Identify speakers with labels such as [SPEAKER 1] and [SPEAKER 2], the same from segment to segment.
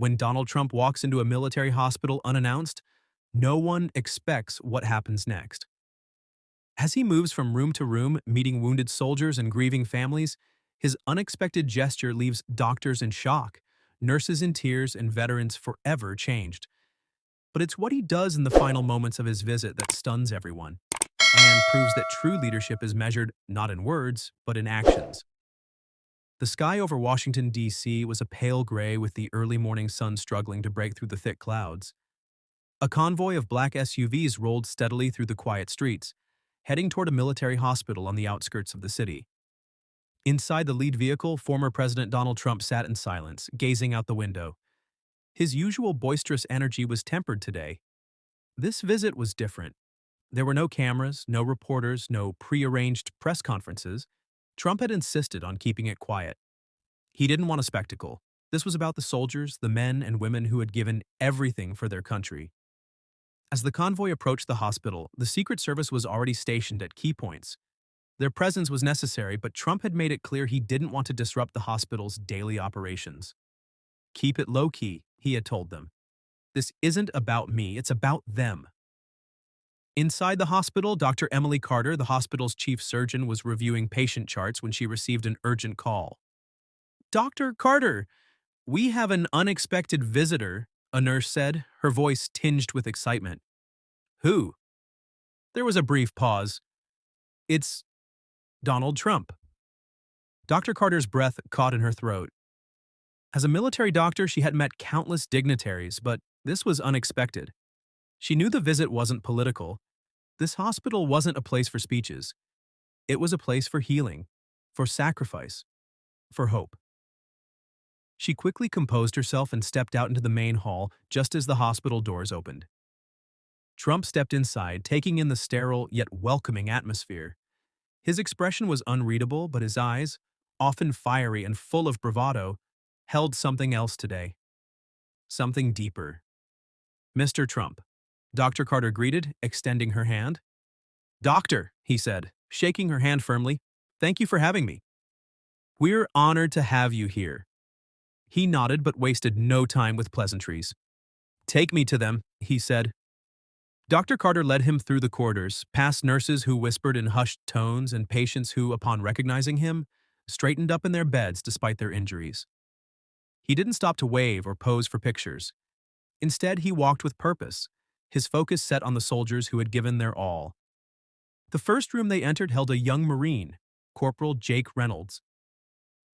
[SPEAKER 1] When Donald Trump walks into a military hospital unannounced, no one expects what happens next. As he moves from room to room, meeting wounded soldiers and grieving families, his unexpected gesture leaves doctors in shock, nurses in tears, and veterans forever changed. But it's what he does in the final moments of his visit that stuns everyone and proves that true leadership is measured not in words, but in actions. The sky over Washington, D.C. was a pale gray with the early morning sun struggling to break through the thick clouds. A convoy of black SUVs rolled steadily through the quiet streets, heading toward a military hospital on the outskirts of the city. Inside the lead vehicle, former President Donald Trump sat in silence, gazing out the window. His usual boisterous energy was tempered today. This visit was different. There were no cameras, no reporters, no prearranged press conferences. Trump had insisted on keeping it quiet. He didn't want a spectacle. This was about the soldiers, the men and women who had given everything for their country. As the convoy approached the hospital, the Secret Service was already stationed at key points. Their presence was necessary, but Trump had made it clear he didn't want to disrupt the hospital's daily operations. Keep it low-key, he had told them. This isn't about me, it's about them. Inside the hospital, Dr. Emily Carter, the hospital's chief surgeon, was reviewing patient charts when she received an urgent call. "Dr. Carter, we have an unexpected visitor," a nurse said, her voice tinged with excitement. "Who?" There was a brief pause. "It's Donald Trump." Dr. Carter's breath caught in her throat. As a military doctor, she had met countless dignitaries, but this was unexpected. She knew the visit wasn't political. This hospital wasn't a place for speeches. It was a place for healing, for sacrifice, for hope. She quickly composed herself and stepped out into the main hall just as the hospital doors opened. Trump stepped inside, taking in the sterile yet welcoming atmosphere. His expression was unreadable, but his eyes, often fiery and full of bravado, held something else today. Something deeper. "Mr. Trump," Dr. Carter greeted, extending her hand. "Doctor," he said, shaking her hand firmly, "thank you for having me. We're honored to have you here." He nodded but wasted no time with pleasantries. "Take me to them," he said. Dr. Carter led him through the corridors, past nurses who whispered in hushed tones and patients who, upon recognizing him, straightened up in their beds despite their injuries. He didn't stop to wave or pose for pictures. Instead, he walked with purpose, his focus set on the soldiers who had given their all. The first room they entered held a young Marine, Corporal Jake Reynolds.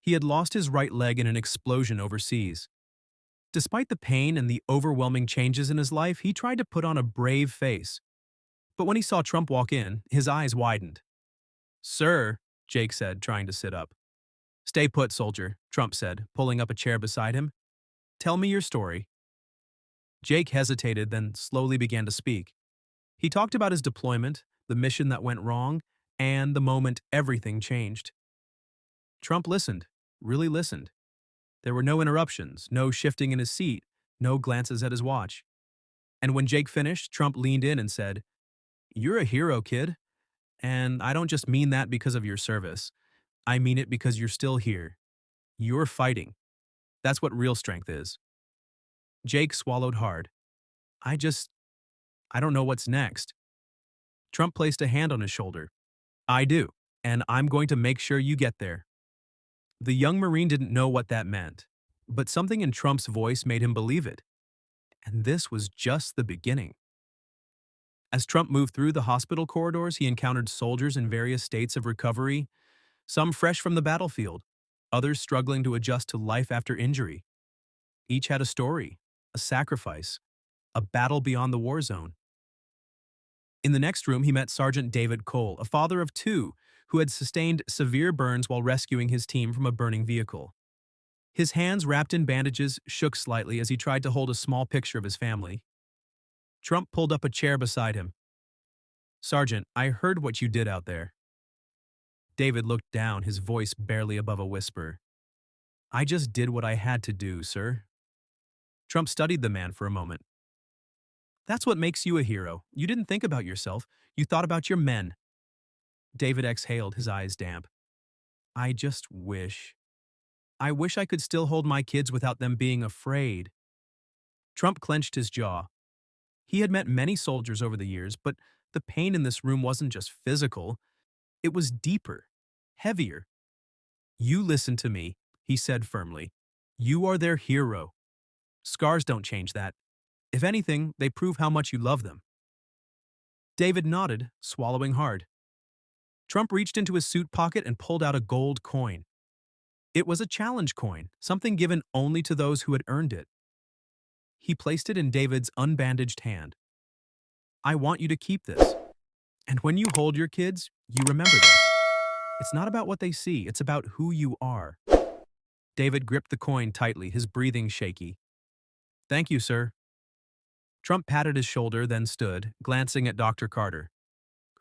[SPEAKER 1] He had lost his right leg in an explosion overseas. Despite the pain and the overwhelming changes in his life, he tried to put on a brave face. But when he saw Trump walk in, his eyes widened. "Sir," Jake said, trying to sit up. "Stay put, soldier," Trump said, pulling up a chair beside him. "Tell me your story." Jake hesitated, then slowly began to speak. He talked about his deployment, the mission that went wrong, and the moment everything changed. Trump listened, really listened. There were no interruptions, no shifting in his seat, no glances at his watch. And when Jake finished, Trump leaned in and said, "You're a hero, kid. And I don't just mean that because of your service. I mean it because you're still here. You're fighting. That's what real strength is." Jake swallowed hard. I just, I don't know what's next." Trump placed a hand on his shoulder. "I do, and I'm going to make sure you get there." The young Marine didn't know what that meant, but something in Trump's voice made him believe it. And this was just the beginning. As Trump moved through the hospital corridors, he encountered soldiers in various states of recovery, some fresh from the battlefield, others struggling to adjust to life after injury. Each had a story, a sacrifice, a battle beyond the war zone. In the next room, he met Sergeant David Cole, a father of two, who had sustained severe burns while rescuing his team from a burning vehicle. His hands, wrapped in bandages, shook slightly as he tried to hold a small picture of his family. Trump pulled up a chair beside him. "Sergeant, I heard what you did out there." David looked down, his voice barely above a whisper. "I just did what I had to do, sir." Trump studied the man for a moment. "That's what makes you a hero. You didn't think about yourself. You thought about your men." David exhaled, his eyes damp. I wish I could still hold my kids without them being afraid." Trump clenched his jaw. He had met many soldiers over the years, but the pain in this room wasn't just physical, it was deeper, heavier. You listen to me, he said firmly. You are their hero. Scars don't change that. If anything, they prove how much you love them. David nodded, swallowing hard. Trump reached into his suit pocket and pulled out a gold coin. It was a challenge coin, something given only to those who had earned it. He placed it in David's unbandaged hand. I want you to keep this. And when you hold your kids, you remember this. It's not about what they see, it's about who you are. David gripped the coin tightly, his breathing shaky. Thank you, sir. Trump patted his shoulder, then stood, glancing at Dr. Carter.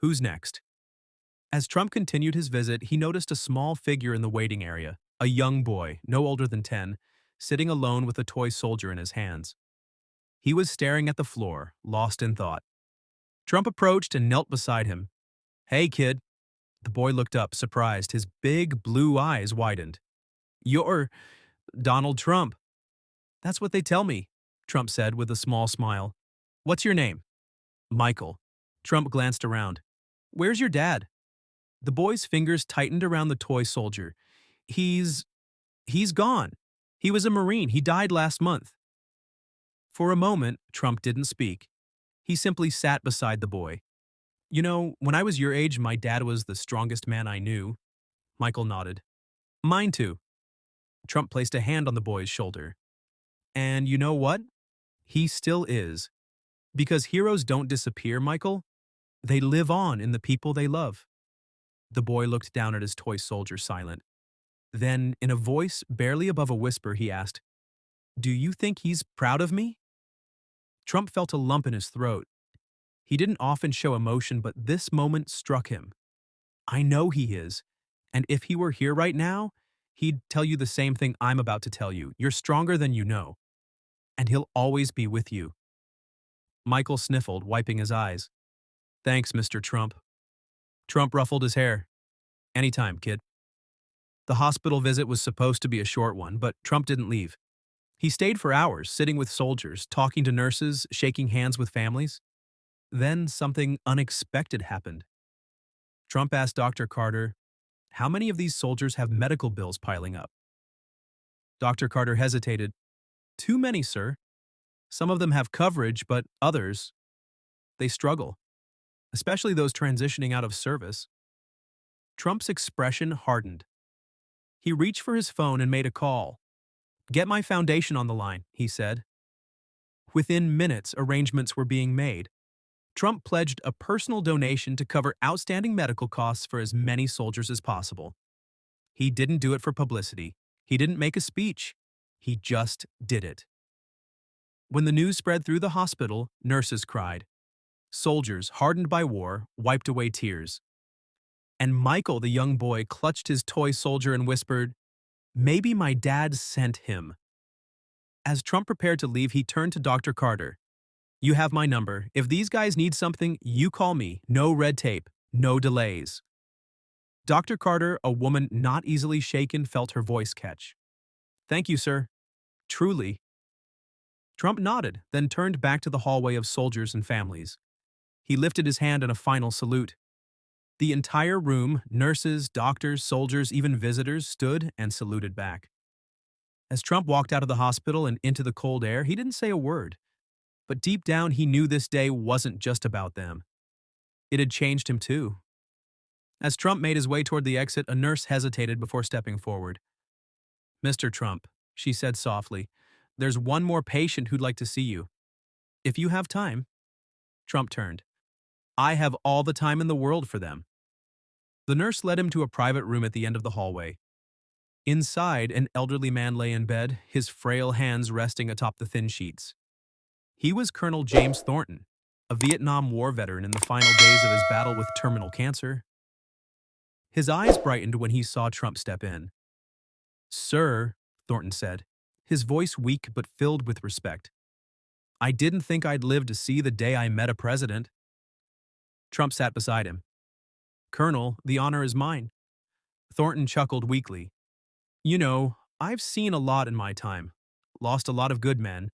[SPEAKER 1] Who's next? As Trump continued his visit, he noticed a small figure in the waiting area, a young boy, no older than 10, sitting alone with a toy soldier in his hands. He was staring at the floor, lost in thought. Trump approached and knelt beside him. Hey, kid. The boy looked up, surprised, his big blue eyes widened. You're Donald Trump. That's what they tell me, Trump said with a small smile. What's your name? Michael. Trump glanced around. Where's your dad? The boy's fingers tightened around the toy soldier. He's gone. He was a Marine. He died last month. For a moment, Trump didn't speak. He simply sat beside the boy. You know, when I was your age, my dad was the strongest man I knew. Michael nodded. Mine too. Trump placed a hand on the boy's shoulder. And you know what? He still is. Because heroes don't disappear, Michael. They live on in the people they love. The boy looked down at his toy soldier, silent. Then, in a voice barely above a whisper, he asked, Do you think he's proud of me? Trump felt a lump in his throat. He didn't often show emotion, but this moment struck him. I know he is. And if he were here right now, he'd tell you the same thing I'm about to tell you. You're stronger than you know. And he'll always be with you. Michael sniffled, wiping his eyes. Thanks, Mr. Trump. Trump ruffled his hair. Anytime, kid. The hospital visit was supposed to be a short one, but Trump didn't leave. He stayed for hours, sitting with soldiers, talking to nurses, shaking hands with families. Then something unexpected happened. Trump asked Dr. Carter, how many of these soldiers have medical bills piling up? Dr. Carter hesitated. Too many, sir. Some of them have coverage, but others, they struggle, especially those transitioning out of service. Trump's expression hardened. He reached for his phone and made a call. Get my foundation on the line, he said. Within minutes, arrangements were being made. Trump pledged a personal donation to cover outstanding medical costs for as many soldiers as possible. He didn't do it for publicity. He didn't make a speech. He just did it. When the news spread through the hospital, nurses cried. Soldiers, hardened by war, wiped away tears. And Michael, the young boy, clutched his toy soldier and whispered, Maybe my dad sent him. As Trump prepared to leave, he turned to Dr. Carter. You have my number. If these guys need something, you call me. No red tape. No delays. Dr. Carter, a woman not easily shaken, felt her voice catch. Thank you, sir. Truly. Trump nodded, then turned back to the hallway of soldiers and families. He lifted his hand in a final salute. The entire room, nurses, doctors, soldiers, even visitors, stood and saluted back. As Trump walked out of the hospital and into the cold air, he didn't say a word. But deep down, he knew this day wasn't just about them. It had changed him too. As Trump made his way toward the exit, a nurse hesitated before stepping forward. Mr. Trump, she said softly, there's one more patient who'd like to see you. If you have time. Trump turned. I have all the time in the world for them. The nurse led him to a private room at the end of the hallway. Inside, an elderly man lay in bed, his frail hands resting atop the thin sheets. He was Colonel James Thornton, a Vietnam War veteran in the final days of his battle with terminal cancer. His eyes brightened when he saw Trump step in. Sir, Thornton said, his voice weak but filled with respect. I didn't think I'd live to see the day I met a president. Trump sat beside him. Colonel, the honor is mine. Thornton chuckled weakly. You know, I've seen a lot in my time, lost a lot of good men.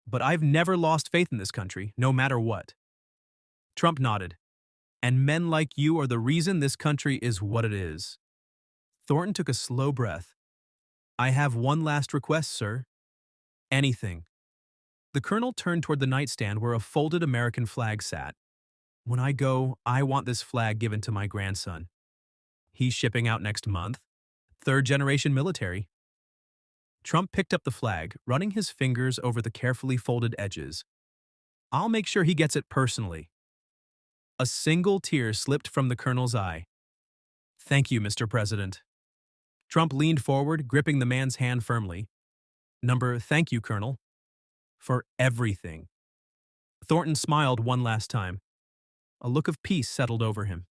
[SPEAKER 1] but I've never lost faith in this country, no matter what. Trump nodded. And men like you are the reason this country is what it is. Thornton took a slow breath. I have one last request, sir. Anything. The colonel turned toward the nightstand where a folded American flag sat. When I go, I want this flag given to my grandson. He's shipping out next month. Third-generation military. Trump picked up the flag, running his fingers over the carefully folded edges. I'll make sure he gets it personally. A single tear slipped from the colonel's eye. Thank you, Mr. President. Trump leaned forward, gripping the man's hand firmly. Thank you, Colonel. For everything. Thornton smiled one last time. A look of peace settled over him.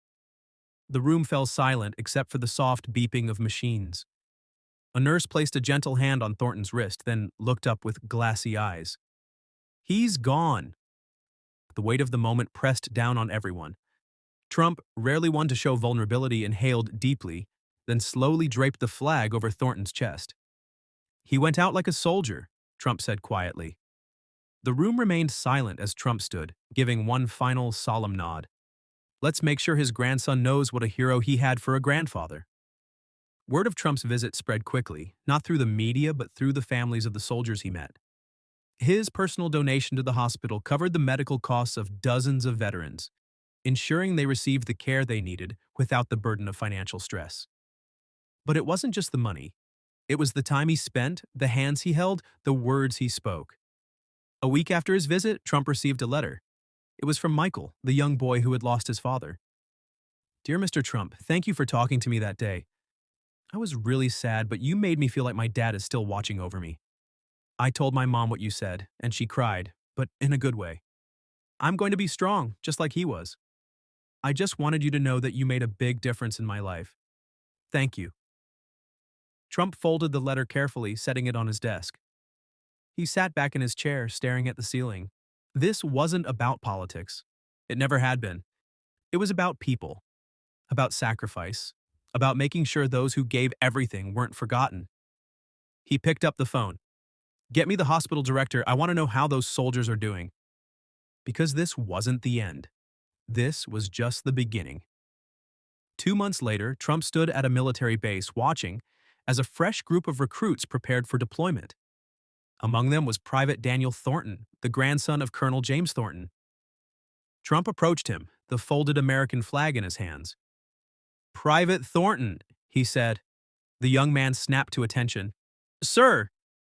[SPEAKER 1] The room fell silent except for the soft beeping of machines. A nurse placed a gentle hand on Thornton's wrist, then looked up with glassy eyes. He's gone. The weight of the moment pressed down on everyone. Trump, rarely one to show vulnerability, inhaled deeply, then slowly draped the flag over Thornton's chest. He went out like a soldier, Trump said quietly. The room remained silent as Trump stood, giving one final solemn nod. Let's make sure his grandson knows what a hero he had for a grandfather. Word of Trump's visit spread quickly, not through the media but through the families of the soldiers he met. His personal donation to the hospital covered the medical costs of dozens of veterans, ensuring they received the care they needed without the burden of financial stress. But it wasn't just the money. It was the time he spent, the hands he held, the words he spoke. A week after his visit, Trump received a letter. It was from Michael, the young boy who had lost his father. Dear Mr. Trump, thank you for talking to me that day. I was really sad, but you made me feel like my dad is still watching over me. I told my mom what you said, and she cried, but in a good way. I'm going to be strong, just like he was. I just wanted you to know that you made a big difference in my life. Thank you. Trump folded the letter carefully, setting it on his desk. He sat back in his chair, staring at the ceiling. This wasn't about politics. It never had been. It was about people, about sacrifice, about making sure those who gave everything weren't forgotten. He picked up the phone. Get me the hospital director. I want to know how those soldiers are doing. Because this wasn't the end. This was just the beginning. 2 months later, Trump stood at a military base watching as a fresh group of recruits prepared for deployment. Among them was Private Daniel Thornton, the grandson of Colonel James Thornton. Trump approached him, the folded American flag in his hands. Private Thornton, he said. The young man snapped to attention. Sir,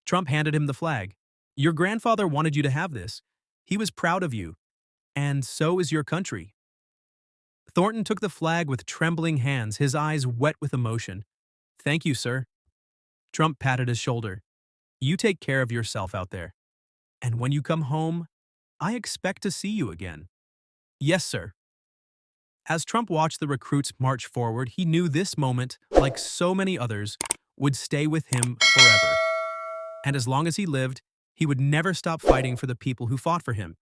[SPEAKER 1] Trump handed him the flag. Your grandfather wanted you to have this. He was proud of you. And so is your country. Thornton took the flag with trembling hands, his eyes wet with emotion. Thank you, sir. Trump patted his shoulder. You take care of yourself out there. And when you come home, I expect to see you again. Yes, sir. As Trump watched the recruits march forward, he knew this moment, like so many others, would stay with him forever. And as long as he lived, he would never stop fighting for the people who fought for him.